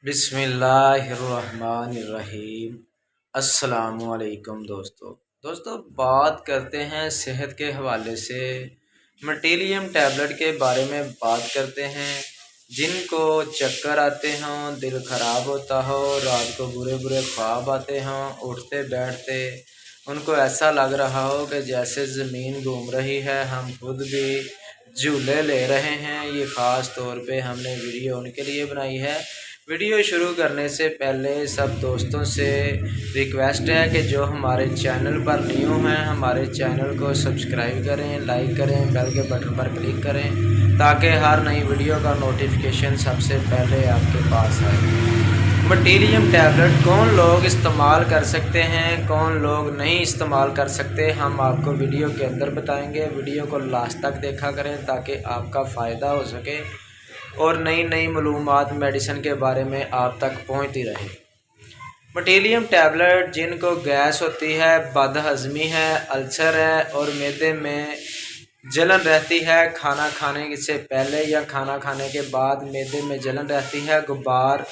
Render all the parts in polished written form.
बिस्मिल्लाहिर्रहमानिर्रहीम। अस्सलामु अलैकुम दोस्तों बात करते हैं सेहत के हवाले से मटेलियम टैबलेट के बारे में बात करते हैं। जिनको चक्कर आते हों, दिल ख़राब होता हो, रात को बुरे बुरे ख्वाब आते हों, उठते बैठते उनको ऐसा लग रहा हो कि जैसे ज़मीन घूम रही है, हम खुद भी झूले ले रहे हैं। ये ख़ास तौर पे हमने वीडियो उनके लिए बनाई है। वीडियो शुरू करने से पहले सब दोस्तों से रिक्वेस्ट है कि जो हमारे चैनल पर न्यू हैं हमारे चैनल को सब्सक्राइब करें, लाइक करें, बेल के बटन पर क्लिक करें ताकि हर नई वीडियो का नोटिफिकेशन सबसे पहले आपके पास आए। मटेलियम टैबलेट कौन लोग इस्तेमाल कर सकते हैं, कौन लोग नहीं इस्तेमाल कर सकते, हम आपको वीडियो के अंदर बताएंगे। वीडियो को लास्ट तक देखा करें ताकि आपका फ़ायदा हो सके और नई नई मालूमात मेडिसिन के बारे में आप तक पहुंचती रहे। मटेलियम टैबलेट जिनको गैस होती है, बदहज़मी है, अल्सर है और मैदे में जलन रहती है, खाना खाने से पहले या खाना खाने के बाद मैदे में जलन रहती है, गुबार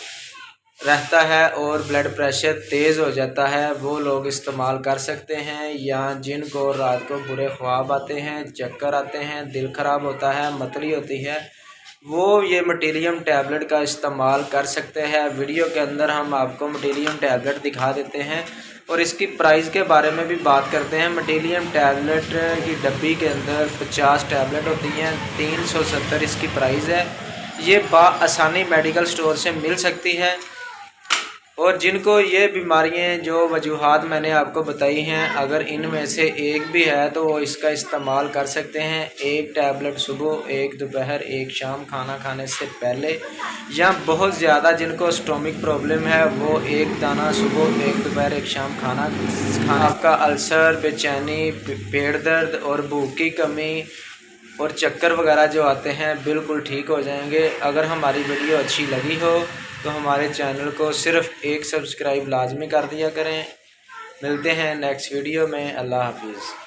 रहता है और ब्लड प्रेशर तेज़ हो जाता है, वो लोग इस्तेमाल कर सकते हैं। या जिनको रात को बुरे ख्वाब आते हैं, चक्कर आते हैं, दिल ख़राब होता है, मतली होती है, वो ये मटेलियम टैबलेट का इस्तेमाल कर सकते हैं। वीडियो के अंदर हम आपको मटेलियम टैबलेट दिखा देते हैं और इसकी प्राइस के बारे में भी बात करते हैं। मटेलियम टैबलेट की डब्बी के अंदर 50 टैबलेट होती हैं, 370 इसकी प्राइस है। ये आसानी मेडिकल स्टोर से मिल सकती है। और जिनको ये बीमारियां जो वजूहात मैंने आपको बताई हैं, अगर इनमें से एक भी है तो वो इसका इस्तेमाल कर सकते हैं। एक टैबलेट सुबह, एक दोपहर, एक शाम खाना खाने से पहले। या बहुत ज़्यादा जिनको स्टोमिक प्रॉब्लम है वो एक दाना सुबह, एक दोपहर, एक शाम खाना आपका अल्सर, बेचैनी, पेट दर्द और भूख की कमी और चक्कर वगैरह जो आते हैं बिल्कुल ठीक हो जाएंगे। अगर हमारी वीडियो अच्छी लगी हो तो हमारे चैनल को सिर्फ़ एक सब्सक्राइब लाजमी कर दिया करें। मिलते हैं नेक्स्ट वीडियो में। अल्लाह हाफिज़।